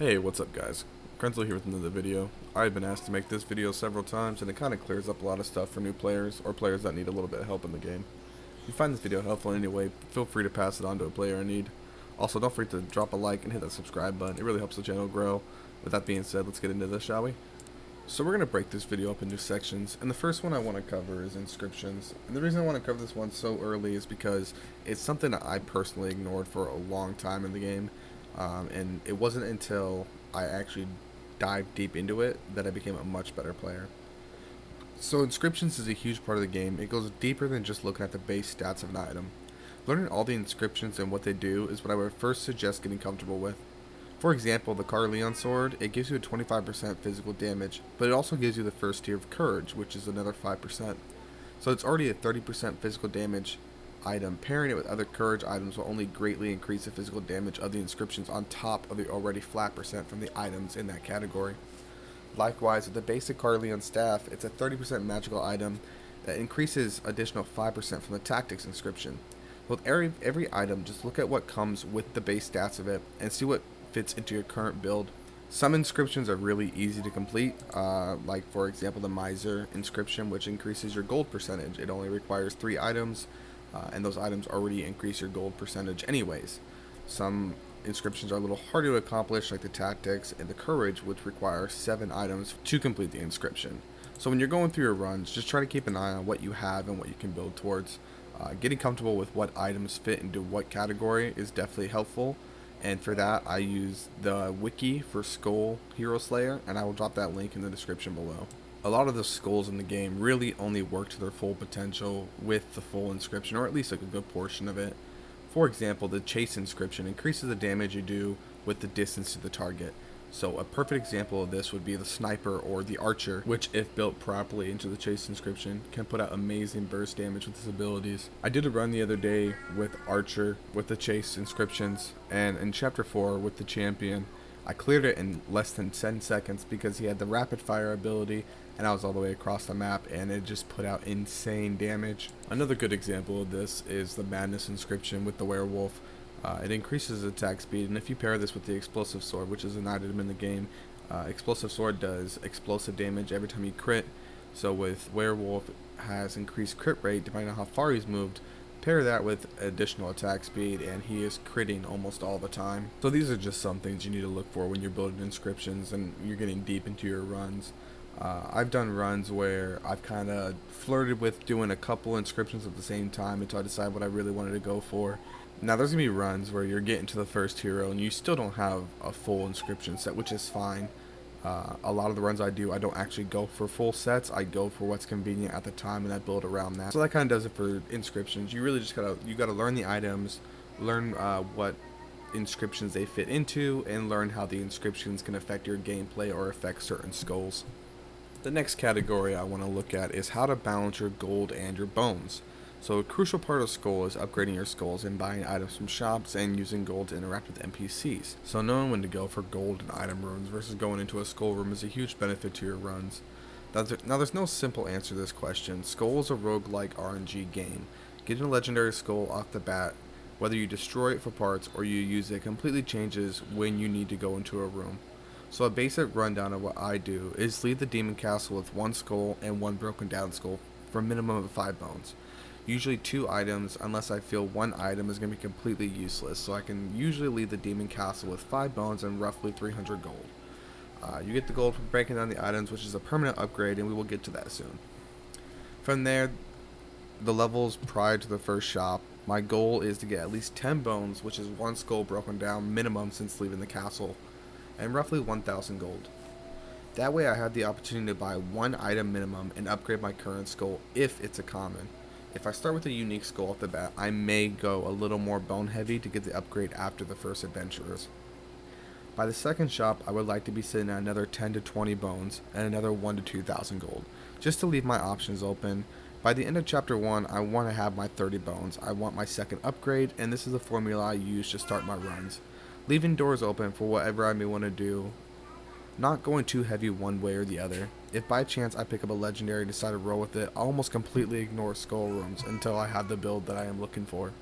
Hey, what's up guys? Krenzo here with another video. I've been asked to make this video several times and it kind of clears up a lot of stuff for new players or players that need a little bit of help in the game. If you find this video helpful in any way, feel free to pass it on to a player in need. Also, don't forget to drop a like and hit that subscribe button. It really helps the channel grow. With that being said, let's get into this, shall we? So we're going to break this video up into sections, and the first one I want to cover is inscriptions. And the reason I want to cover this one so early is because it's something that I personally ignored for a long time in the game. And it wasn't until I actually dived deep into it that I became a much better player. So inscriptions is a huge part of the game. It goes deeper than just looking at the base stats of an item. Learning all the inscriptions and what they do is what I would first suggest getting comfortable with. For example, the Carleon sword, it gives you a 25% physical damage, but it also gives you the first tier of courage, which is another 5%. So it's already a 30% physical damage item. Pairing it with other courage items will only greatly increase the physical damage of the inscriptions on top of the already flat percent from the items in that category. Likewise, with the basic Carleon staff, it's a 30% magical item that increases additional 5% from the tactics inscription. With every item, just look at what comes with the base stats of it and see what fits into your current build. Some inscriptions are really easy to complete, like for example the Miser inscription, which increases your gold percentage. It only requires 3 items, and those items already increase your gold percentage anyways. Some inscriptions are a little harder to accomplish, like the tactics and the courage, which require 7 items to complete the inscription. So when you're going through your runs, just try to keep an eye on what you have and what you can build towards. Getting comfortable with what items fit into what category is definitely helpful, and for that I use the wiki for Skul The Hero Slayer, and I will drop that link in the description below. A lot of the skulls in the game really only work to their full potential with the full inscription, or at least like a good portion of it. For example, the chase inscription increases the damage you do with the distance to the target. So a perfect example of this would be the sniper or the archer, which if built properly into the chase inscription can put out amazing burst damage with his abilities. I did a run the other day with archer with the chase inscriptions, and in chapter 4 with the champion, I cleared it in less than 10 seconds because he had the rapid fire ability and I was all the way across the map, and it just put out insane damage. Another good example of this is the madness inscription with the werewolf. It increases attack speed, and if you pair this with the explosive sword, which is an item in the game, explosive sword does explosive damage every time you crit. So with werewolf, it has increased crit rate depending on how far he's moved. Pair that with additional attack speed and he is critting almost all the time. So these are just some things you need to look for when you're building inscriptions and you're getting deep into your runs. I've done runs where I've kind of flirted with doing a couple inscriptions at the same time until I decide what I really wanted to go for. Now there's going to be runs where you're getting to the first hero and you still don't have a full inscription set, which is fine. A lot of the runs I do, I don't actually go for full sets. I go for what's convenient at the time and I build around that. So that kind of does it for inscriptions. You really just gotta learn the items, learn what inscriptions they fit into, and learn how the inscriptions can affect your gameplay or affect certain skulls. The next category I want to look at is how to balance your gold and your bones. So a crucial part of Skul is upgrading your skulls and buying items from shops and using gold to interact with NPCs. So knowing when to go for gold and item runes versus going into a skull room is a huge benefit to your runs. Now there's no simple answer to this question. Skul is a rogue-like RNG game. Getting a legendary skull off the bat, whether you destroy it for parts or you use it, completely changes when you need to go into a room. So a basic rundown of what I do is leave the demon castle with 1 skull and 1 broken down skull for a minimum of 5 bones. Usually 2 items, unless I feel 1 item is going to be completely useless, so I can usually leave the demon castle with 5 bones and roughly 300 gold. You get the gold from breaking down the items, which is a permanent upgrade, and we will get to that soon. From there, the levels prior to the first shop, my goal is to get at least 10 bones, which is 1 skull broken down minimum since leaving the castle, and roughly 1,000 gold. That way I have the opportunity to buy 1 item minimum and upgrade my current skull if it's a common. If I start with a unique skull off the bat, I may go a little more bone heavy to get the upgrade after the first adventurers. By the second shop, I would like to be sitting at another 10 to 20 bones and another 1 to 2,000 gold, just to leave my options open. By the end of chapter 1, I want to have my 30 bones. I want my second upgrade, and this is the formula I use to start my runs. Leaving doors open for whatever I may want to do, not going too heavy one way or the other. If by chance I pick up a legendary and decide to roll with it, I'll almost completely ignore skull rooms until I have the build that I am looking for.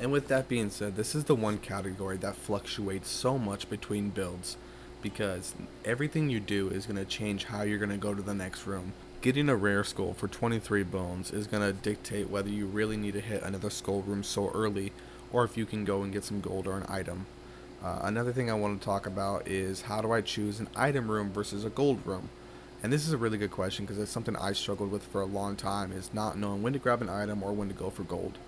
And with that being said, this is the one category that fluctuates so much between builds. because everything you do is going to change how you're going to go to the next room. Getting a rare skull for 23 bones is going to dictate whether you really need to hit another skull room so early, or if you can go and get some gold or an item. Another thing I want to talk about is how do I choose an item room versus a gold room? And this is a really good question because it's something I struggled with for a long time, is not knowing when to grab an item or when to go for gold.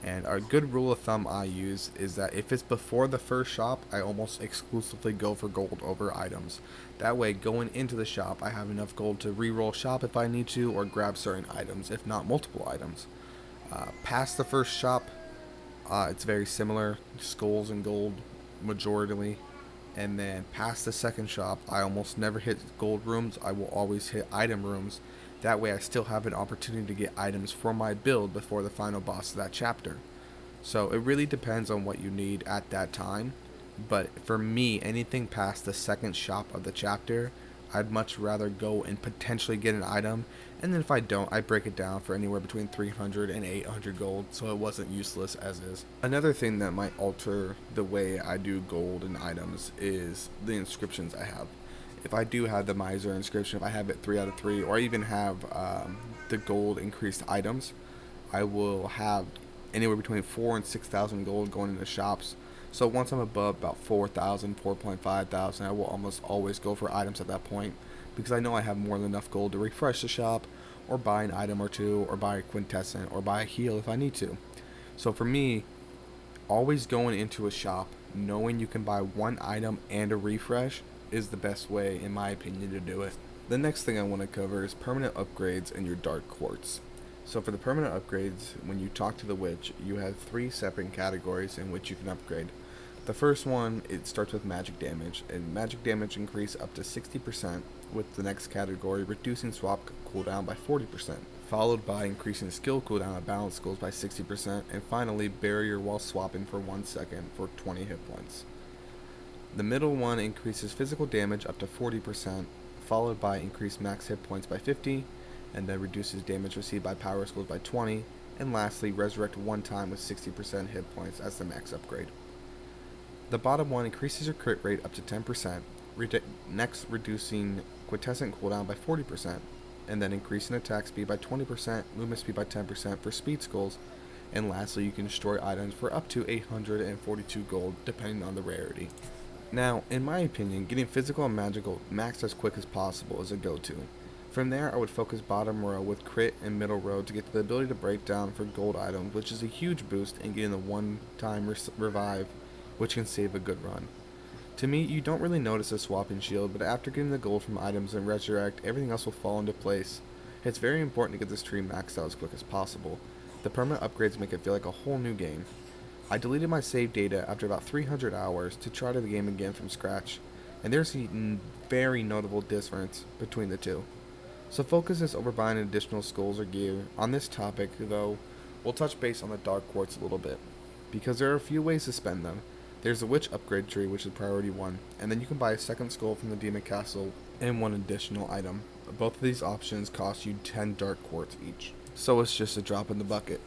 And a good rule of thumb I use is that if it's before the first shop, I almost exclusively go for gold over items. That way, going into the shop, I have enough gold to reroll shop if I need to, or grab certain items, if not multiple items. Past the first shop, it's very similar, skulls and gold majority. And then past the second shop, I almost never hit gold rooms. I will always hit item rooms. That way I still have an opportunity to get items for my build before the final boss of that chapter. So it really depends on what you need at that time. But for me, anything past the second shop of the chapter, I'd much rather go and potentially get an item. And then if I don't, I break it down for anywhere between 300 and 800 gold, so it wasn't useless as is. Another thing that might alter the way I do gold and items is the inscriptions I have. If I do have the Miser inscription, if I have it 3 out of 3, or I even have the gold increased items, I will have anywhere between 4,000 and 6,000 gold going into shops. So once I'm above about 4,000, 4,500, I will almost always go for items at that point, because I know I have more than enough gold to refresh the shop, or buy an item or two, or buy a quintessent, or buy a heal if I need to. So for me, always going into a shop, knowing you can buy one item and a refresh, is the best way, in my opinion, to do it. The next thing I want to cover is permanent upgrades in your dark quartz. So for the permanent upgrades, when you talk to the witch, you have 3 separate categories in which you can upgrade. The first one, it starts with magic damage, and magic damage increase up to 60%, with the next category reducing swap cooldown by 40%, followed by increasing skill cooldown of balance skills by 60%, and finally barrier while swapping for 1 second for 20 hit points. The middle one increases physical damage up to 40%, followed by increased max hit points by 50, and then reduces damage received by power skills by 20, and lastly resurrect 1 time with 60% hit points as the max upgrade. The bottom one increases your crit rate up to 10%, next reducing quintessent cooldown by 40%, and then increasing attack speed by 20%, movement speed by 10% for speed skulls, and lastly you can destroy items for up to 842 gold depending on the rarity. Now, in my opinion, getting physical and magical maxed as quick as possible is a go-to. From there, I would focus bottom row with crit and middle row to get the ability to break down for gold items, which is a huge boost, and getting the one-time revive, which can save a good run. To me, you don't really notice a swapping shield, but after getting the gold from items and resurrect, everything else will fall into place. It's very important to get this tree maxed out as quick as possible. The permanent upgrades make it feel like a whole new game. I deleted my save data after about 300 hours to try the game again from scratch, and there's a very notable difference between the two. So focus is over buying additional skulls or gear. On this topic, though, we'll touch base on the dark quartz a little bit, because there are a few ways to spend them. There's the witch upgrade tree, which is priority 1, and then you can buy a second skull from the demon castle and 1 additional item. Both of these options cost you 10 dark quartz each, so it's just a drop in the bucket.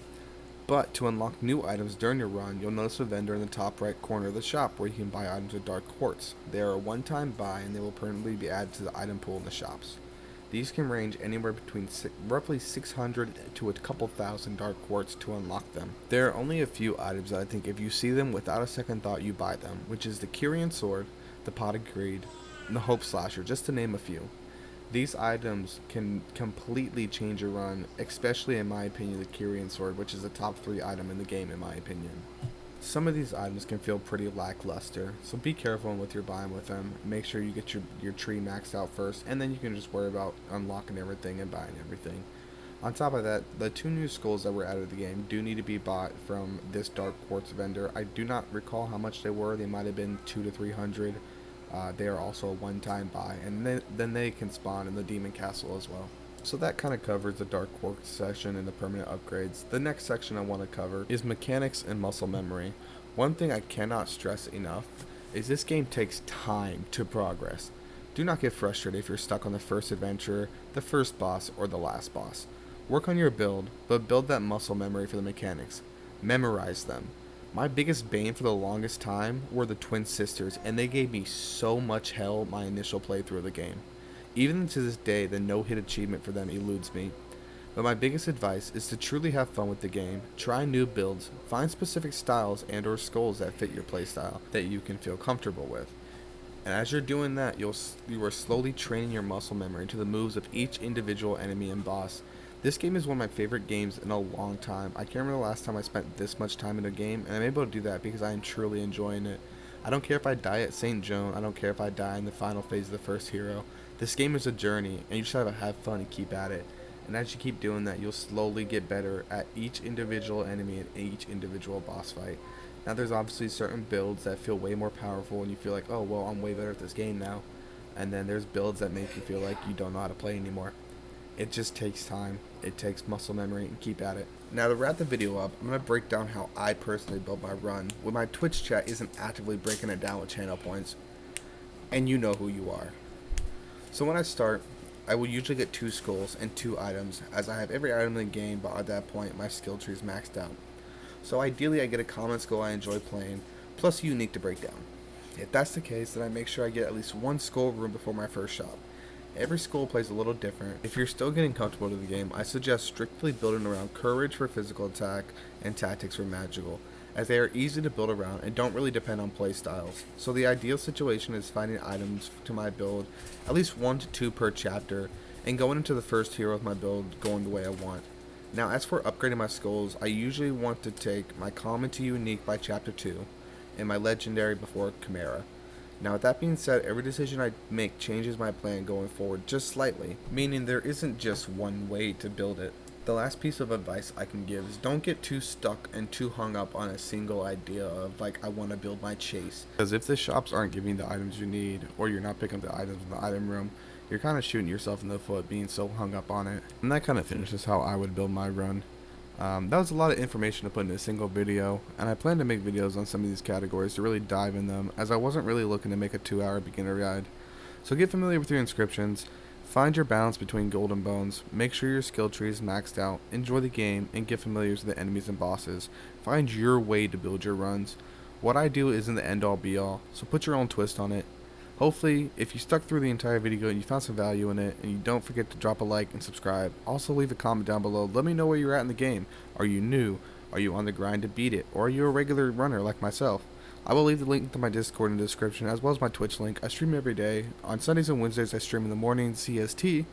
But to unlock new items during your run, you'll notice a vendor in the top right corner of the shop where you can buy items with dark quartz. They are a one-time buy, and they will permanently be added to the item pool in the shops. These can range anywhere between roughly 600 to a couple thousand dark quartz to unlock them. There are only a few items that I think if you see them without a second thought you buy them, which is the Kyrian Sword, the Pot of Greed, and the Hope Slasher, just to name a few. These items can completely change your run, especially in my opinion the Kyrian Sword, which is the top 3 item in the game in my opinion. Some of these items can feel pretty lackluster, so be careful with your buying with them. Make sure you get your tree maxed out first, and then you can just worry about unlocking everything and buying everything. On top of that, the 2 new skulls that were added to the game do need to be bought from this dark quartz vendor. I do not recall how much they were. They might have been 200 to 300. They are also a one-time buy, and then they can spawn in the demon castle as well. So that kind of covers the dark quartz section and the permanent upgrades. The next section I want to cover is mechanics and muscle memory. One thing I cannot stress enough is this game takes time to progress. Do not get frustrated if you're stuck on the first adventure, the first boss, or the last boss. Work on your build, but build that muscle memory for the mechanics. Memorize them. My biggest bane for the longest time were the twin sisters, and they gave me so much hell my initial playthrough of the game. Even to this day, the no-hit achievement for them eludes me. But my biggest advice is to truly have fun with the game, try new builds, find specific styles and or skulls that fit your playstyle that you can feel comfortable with. And as you're doing that, you are slowly training your muscle memory to the moves of each individual enemy and boss. This game is one of my favorite games in a long time. I can't remember the last time I spent this much time in a game, and I'm able to do that because I am truly enjoying it. I don't care if I die at St. Joan, I don't care if I die in the final phase of the first hero. This game is a journey, and you just have to have fun and keep at it. And as you keep doing that, you'll slowly get better at each individual enemy and each individual boss fight. Now there's obviously certain builds that feel way more powerful and you feel like, oh well, I'm way better at this game now. And then there's builds that make you feel like you don't know how to play anymore. It just takes time, it takes muscle memory, and keep at it. Now to wrap the video up, I'm going to break down how I personally build my run when my Twitch chat isn't actively breaking it down with channel points. And you know who you are. So when I start, I will usually get 2 skulls and 2 items, as I have every item in the game, but at that point my skill tree is maxed out. So ideally I get a common skull I enjoy playing, plus a unique to break down. If that's the case, then I make sure I get at least 1 skull room before my first shop. Every skull plays a little different. If you're still getting comfortable with the game, I suggest strictly building around courage for physical attack and tactics for magical, as they are easy to build around and don't really depend on play styles. So the ideal situation is finding items to my build, at least 1 to 2 per chapter, and going into the first hero with my build going the way I want. Now as for upgrading my skulls, I usually want to take my common to unique by chapter 2, and my legendary before Chimera. Now with that being said, every decision I make changes my plan going forward just slightly, meaning there isn't just one way to build it. The last piece of advice I can give is don't get too stuck and too hung up on a single idea of like, I want to build my chase. Because if the shops aren't giving the items you need, or you're not picking up the items in the item room, you're kind of shooting yourself in the foot being so hung up on it. And that kind of finishes how I would build my run. That was a lot of information to put in a single video, and I plan to make videos on some of these categories to really dive in them, as I wasn't really looking to make a 2-hour beginner guide. So get familiar with your inscriptions, find your balance between gold and bones, make sure your skill tree is maxed out, enjoy the game, and get familiar with the enemies and bosses. Find your way to build your runs. What I do isn't the end all be all, so put your own twist on it. Hopefully, if you stuck through the entire video and you found some value in it, and you don't forget to drop a like and subscribe. Also leave a comment down below, let me know where you're at in the game. Are you new? Are you on the grind to beat it? Or are you a regular runner like myself? I will leave the link to my Discord in the description, as well as my Twitch link. I stream every day. On Sundays and Wednesdays I stream in the morning CST.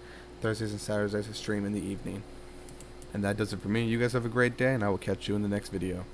Thursdays and Saturdays I stream in the evening. And that does it for me. You guys have a great day, and I will catch you in the next video.